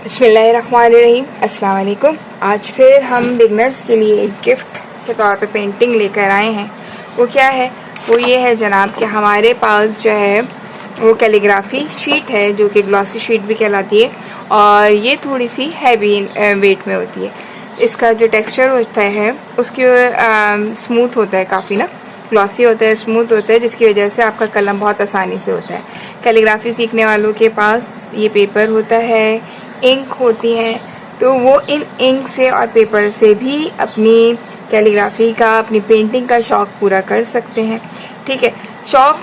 बिस्मिल्लाहिर्रहमानिर्रहीम, अस्सलाम वालेकुम। आज फिर हम बिगनर्स के लिए एक गिफ्ट के तौर पे पेंटिंग लेकर आए हैं। वो क्या है? वो ये है जनाब कि हमारे पास जो है वो कैलीग्राफी शीट है, जो कि ग्लॉसी शीट भी कहलाती है, और ये थोड़ी सी हैवी वेट में होती है। इसका जो टेक्सचर होता है उसकी स्मूथ होता है, काफ़ी ना ग्लॉसी होता है, स्मूथ होता है, जिसकी वजह से आपका कलम बहुत आसानी से होता है। कैलीग्राफी सीखने वालों के पास ये पेपर होता है, इंक होती हैं, तो वो इन इंक से और पेपर से भी अपनी कैलीग्राफी का, अपनी पेंटिंग का शौक़ पूरा कर सकते हैं। ठीक है, शौक़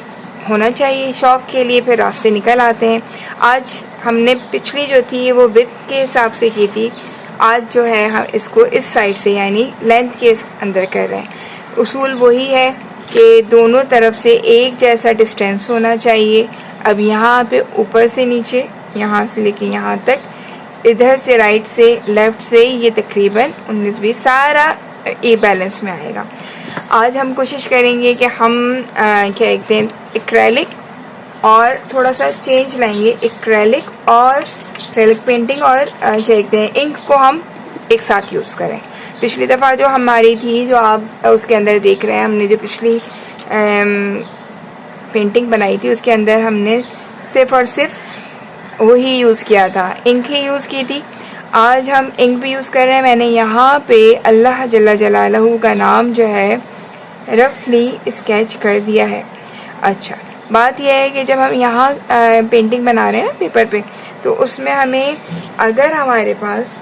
होना चाहिए, शौक़ के लिए फिर रास्ते निकल आते हैं। आज हमने पिछली जो थी वो विड्थ के हिसाब से की थी, आज जो है हम इसको इस साइड से यानी लेंथ के अंदर कर रहे हैं। उसूल वही है कि दोनों तरफ से एक जैसा डिस्टेंस होना चाहिए। अब यहाँ पे ऊपर से नीचे, यहाँ से लेके यहाँ तक, इधर से राइट से लेफ़्ट से, ये तकरीबन 19-20 सारा ए बैलेंस में आएगा। आज हम कोशिश करेंगे कि हम क्या कहते हैं, एक्रेलिक और थोड़ा सा चेंज लाएंगे, एक्रेलिक और एक्रेलिक पेंटिंग और क्या कहते हैं इंक को हम एक साथ यूज़ करें। पिछली दफ़ा जो हमारी थी, जो आप उसके अंदर देख रहे हैं, हमने जो पिछली पेंटिंग बनाई थी उसके अंदर हमने सिर्फ़ और सिर्फ वही यूज़ किया था, इंक ही यूज़ की थी। आज हम इंक भी यूज़ कर रहे हैं। मैंने यहाँ पे अल्लाह जल्ला जलालहू का नाम जो है रफली स्केच कर दिया है। अच्छा, बात यह है कि जब हम यहाँ पेंटिंग बना रहे हैं ना पेपर पे, तो उसमें हमें, अगर हमारे पास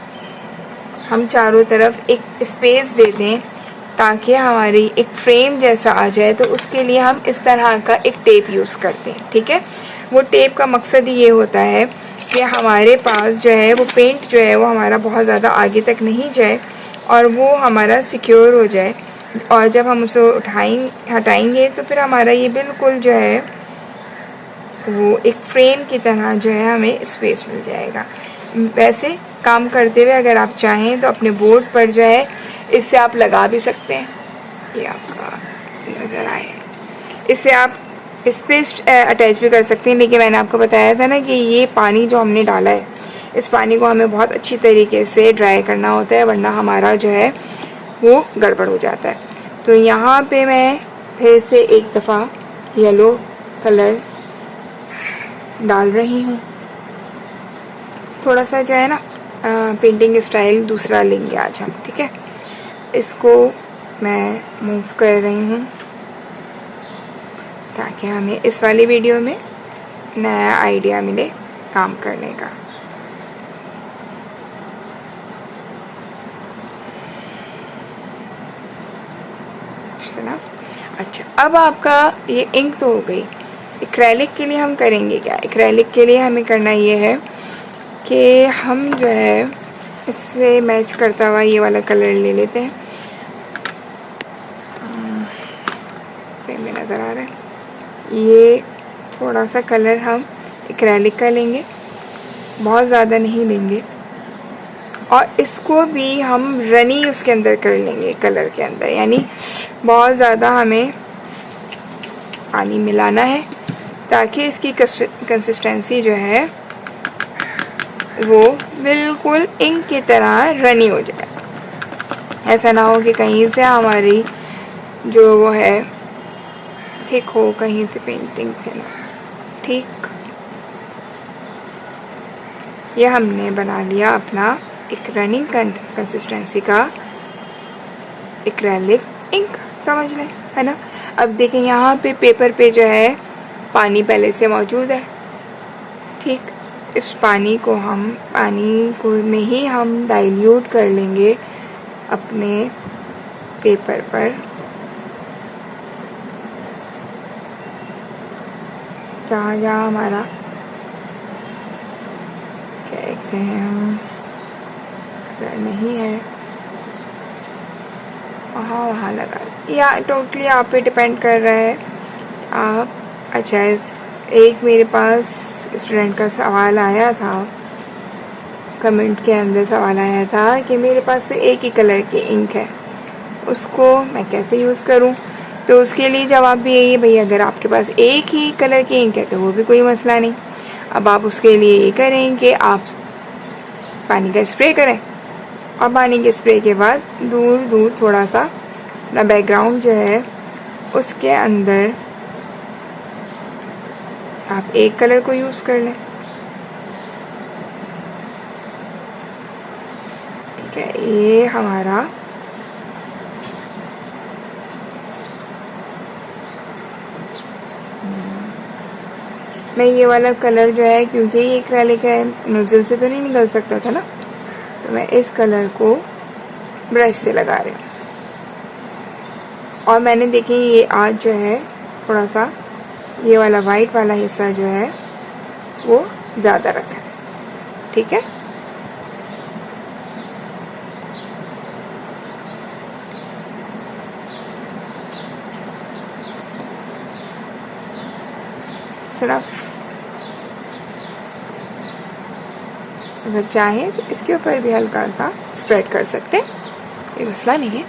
हम चारों तरफ एक स्पेस दे दें ताकि हमारी एक फ्रेम जैसा आ जाए, तो उसके लिए हम इस तरह का एक टेप यूज़ करते हैं। ठीक है, वो टेप का मकसद ही ये होता है कि हमारे पास जो है वो पेंट जो है वो हमारा बहुत ज़्यादा आगे तक नहीं जाए और वो हमारा सिक्योर हो जाए, और जब हम उसे हटाएंगे तो फिर हमारा ये बिल्कुल जो है वो एक फ्रेम की तरह जो है हमें स्पेस मिल जाएगा। वैसे काम करते हुए अगर आप चाहें तो अपने बोर्ड पर जो है इससे आप लगा भी सकते हैं, ये आपका नज़र आए, इससे आप इस पे अटैच भी कर सकते हैं। लेकिन मैंने आपको बताया था ना कि ये पानी जो हमने डाला है, इस पानी को हमें बहुत अच्छी तरीके से ड्राई करना होता है, वरना हमारा जो है वो गड़बड़ हो जाता है। तो यहाँ पे मैं फिर से एक दफ़ा येलो कलर डाल रही हूँ। थोड़ा सा जो है ना पेंटिंग स्टाइल दूसरा लेंगे आज हम। ठीक है, इसको मैं मूव कर रही हूँ ताकि हमें इस वाली वीडियो में नया आइडिया मिले काम करने का। अच्छा, अब आपका ये इंक तो हो गई। एक्रेलिक के लिए हम करेंगे क्या? एक्रेलिक के लिए हमें करना ये है कि हम जो है इससे मैच करता हुआ ये वाला कलर ले लेते हैं। फ्रेम में नज़र आ रहा है, ये थोड़ा सा कलर हम एक्रेलिक का लेंगे, बहुत ज़्यादा नहीं लेंगे, और इसको भी हम रनी उसके अंदर कर लेंगे कलर के अंदर, यानी बहुत ज़्यादा हमें पानी मिलाना है ताकि इसकी कंसिस्टेंसी जो है वो बिल्कुल इंक की तरह रनी हो जाए। ऐसा ना हो कि कहीं से हमारी जो वो है थिक हो, कहीं से पेंटिंग है ना। ठीक, ये हमने बना लिया अपना एक रनिंग कंसिस्टेंसी का एक्रेलिक इंक, समझ लें, है ना। अब देखें यहाँ पे पेपर पे जो है पानी पहले से मौजूद है। ठीक, इस पानी को में ही हम डाइल्यूट कर लेंगे अपने पेपर पर, जहाँ जहाँ हमारा क्या कहते हैं कलर नहीं है वहाँ लगा, या टोटली आप पे डिपेंड कर रहा है आप। अच्छा, एक मेरे पास स्टूडेंट का सवाल आया था, कमेंट के अंदर सवाल आया था कि मेरे पास तो एक ही कलर की इंक है, उसको मैं कैसे यूज़ करूं? तो उसके लिए जवाब भी यही है, भाई अगर आपके पास एक ही कलर की इंक है तो वो भी कोई मसला नहीं। अब आप उसके लिए ये करें कि आप पानी का स्प्रे करें और पानी के स्प्रे के बाद दूर दूर थोड़ा सा अपना बैकग्राउंड जो है उसके अंदर आप एक कलर को यूज़ कर लें। ठीक है, ये हमारा मैं ये वाला कलर जो है, क्योंकि ये एक्रेलिक है, नोजल से तो नहीं निकल सकता था ना, तो मैं इस कलर को ब्रश से लगा रही हूँ। और मैंने देखिए ये आज जो है थोड़ा सा ये वाला वाइट वाला हिस्सा जो है वो ज़्यादा रखा है। ठीक है, सिर्फ अगर चाहें तो इसके ऊपर भी हल्का सा स्प्रेड कर सकते हैं, कोई मसला नहीं है।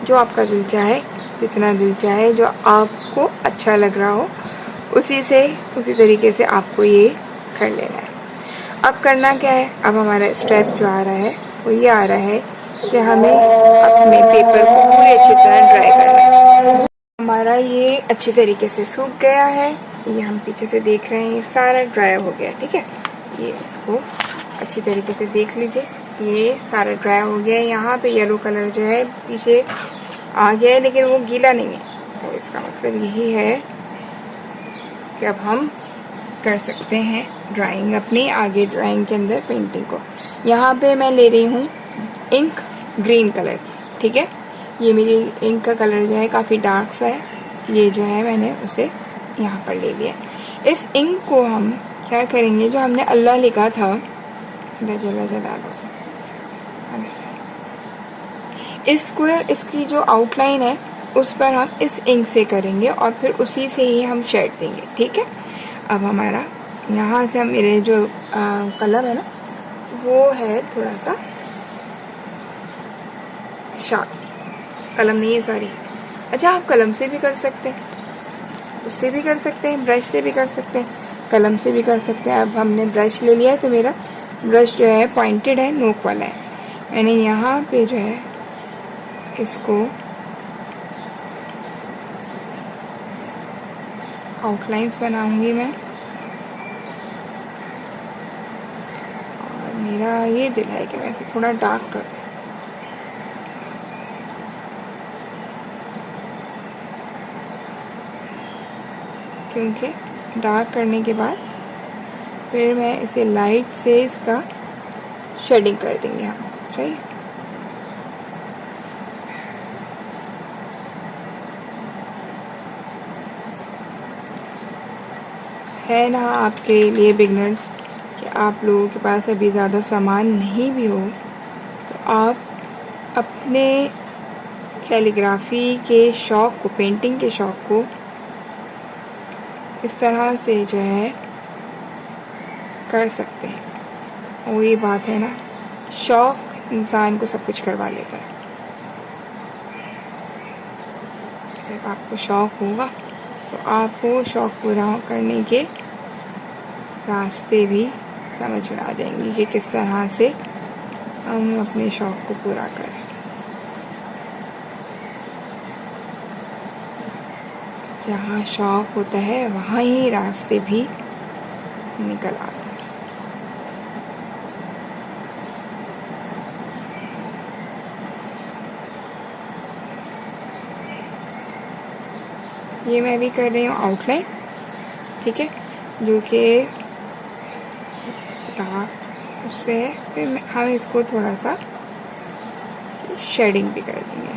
जो आपका दिल चाहे, जितना दिल चाहे, जो आपको अच्छा लग रहा हो उसी तरीके से आपको ये कर लेना है। अब करना क्या है, अब हमारा स्टेप जो आ रहा है वो ये आ रहा है कि हमें अपने पेपर को पूरी अच्छी तरह ड्राई करना है। हमारा ये अच्छी तरीके से सूख गया है, ये हम पीछे से देख रहे हैं, ये सारा ड्राई हो गया। ठीक है, ये इसको अच्छी तरीके से देख लीजिए, ये सारा ड्राई हो गया है। यहाँ पे येलो कलर जो है पीछे आ गया है, लेकिन वो गीला नहीं है, तो इसका मतलब यही है कि अब हम कर सकते हैं ड्राइंग अपनी आगे, ड्राइंग के अंदर पेंटिंग को। यहाँ पे मैं ले रही हूँ इंक ग्रीन कलर की। ठीक है, ये मेरी इंक का कलर जो है काफ़ी डार्क सा है, ये जो है मैंने उसे यहाँ पर ले लिया। इस इंक को हम क्या करेंगे, जो हमने अल्लाह लिखा था, जला लो, इसको, इसकी जो आउटलाइन है उस पर हम इस इंक से करेंगे और फिर उसी से ही हम शेड देंगे। ठीक है, अब हमारा यहाँ से हम मेरे जो कलम है ना वो है थोड़ा सा शार्प, कलम नहीं है सॉरी, अच्छा आप कलम से भी कर सकते हैं, उससे भी कर सकते हैं, ब्रश से भी कर सकते हैं, कलम से भी कर सकते हैं। अब हमने ब्रश ले लिया है, तो मेरा ब्रश जो है पॉइंटेड है, नोक वाला है। मैंने यहाँ पे जो है इसको आउटलाइंस बनाऊंगी मैं, और मेरा ये दिल है कि मैं इसे थोड़ा डार्क करूँ, क्योंकि डार्क करने के बाद फिर मैं इसे लाइट से इसका शेडिंग कर देंगे हम। सही है ना, आपके लिए बिगनर्स, कि आप लोगों के पास अभी ज़्यादा सामान नहीं भी हो, तो आप अपने कैलीग्राफी के शौक़ को, पेंटिंग के शौक़ को इस तरह से जो है कर सकते हैं। और ये बात है ना, शौक़ इंसान को सब कुछ करवा लेता है। जब आपको शौक़ होगा तो आपको शौक़ पूरा करने के रास्ते भी समझ में आ जाएंगे कि किस तरह से हम अपने शौक़ को पूरा करें। जहाँ शौक़ होता है वहाँ ही रास्ते भी निकल आते हैं। ये मैं भी कर रही हूँ आउटलाइन। ठीक है, जो कि डार्क उससे है, फिर हम इसको थोड़ा सा शेडिंग भी कर देंगे,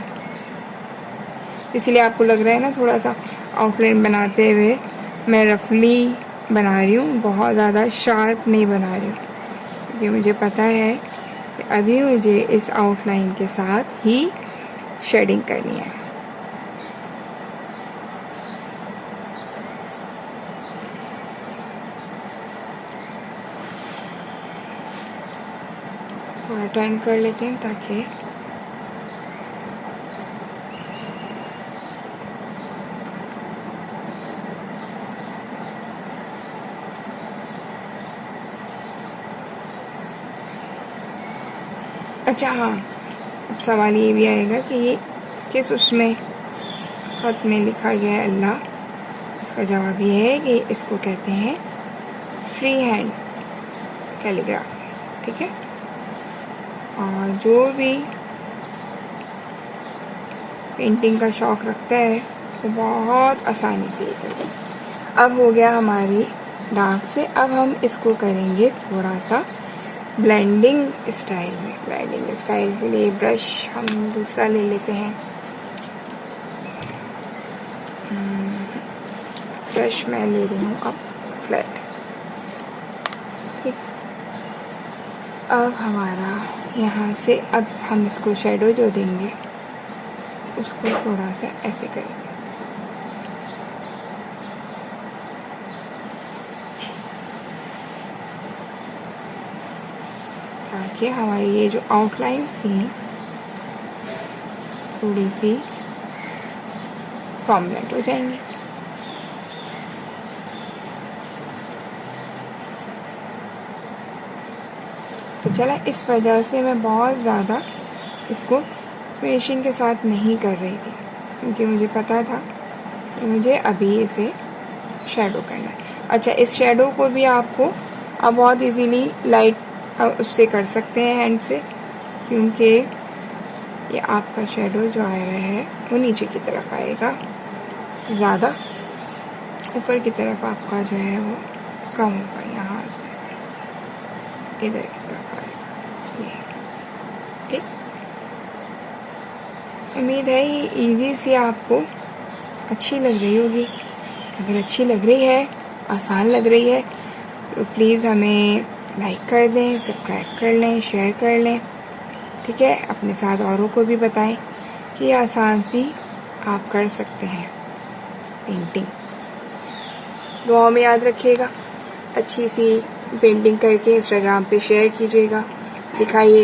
इसलिए आपको लग रहा है ना थोड़ा सा आउटलाइन बनाते हुए मैं रफली बना रही हूँ, बहुत ज़्यादा शार्प नहीं बना रही हूँ, क्योंकि मुझे पता है कि अभी मुझे इस आउटलाइन के साथ ही शेडिंग करनी है। थोड़ा टर्न कर लेते हैं ताकि अच्छा हाँ, अब सवाल ये भी आएगा कि ये किस उसमें ख़त में लिखा गया है अल्लाह। इसका जवाब ये है कि इसको कहते हैं फ्री हैंड कैलीग्राफी, ठीक है। और जो भी पेंटिंग का शौक़ रखता है वो बहुत आसानी से ये कर देगा। अब हो गया हमारी डार्क से, अब हम इसको करेंगे थोड़ा सा ब्लेंडिंग स्टाइल में। ब्लेंडिंग स्टाइल के लिए ब्रश हम दूसरा ले लेते हैं। ब्रश मैं ले रही हूँ अब फ्लैट, ठीक। अब हमारा यहाँ से अब हम इसको शेडो जो देंगे उसको थोड़ा सा ऐसे करेंगे, ताकि हमारी ये जो आउटलाइंस थी थोड़ी सी परमानेंट हो जाएंगी। तो चला, इस वजह से मैं बहुत ज़्यादा इसको फिनिशिंग के साथ नहीं कर रही थी, क्योंकि मुझे पता था कि मुझे अभी इसे शेडो करना है। अच्छा, इस शेडो को भी आपको अब बहुत इजीली लाइट उससे कर सकते हैं हैंड से, क्योंकि ये आपका शेडो जो आ रहा है वो नीचे की तरफ आएगा, ज़्यादा ऊपर की तरफ आपका जो है वो कम होगा, यहाँ से इधर की तरफ आएगा ये, ठीक। उम्मीद है ये इजी सी आपको अच्छी लग रही होगी। अगर अच्छी लग रही है, आसान लग रही है, तो प्लीज़ हमें लाइक कर दें, सब्सक्राइब कर लें, शेयर कर लें, ठीक है। अपने साथ औरों को भी बताएं कि आसान सी आप कर सकते हैं पेंटिंग। दुआओं में याद रखिएगा, अच्छी सी पेंटिंग करके इंस्टाग्राम पे शेयर कीजिएगा, दिखाइए।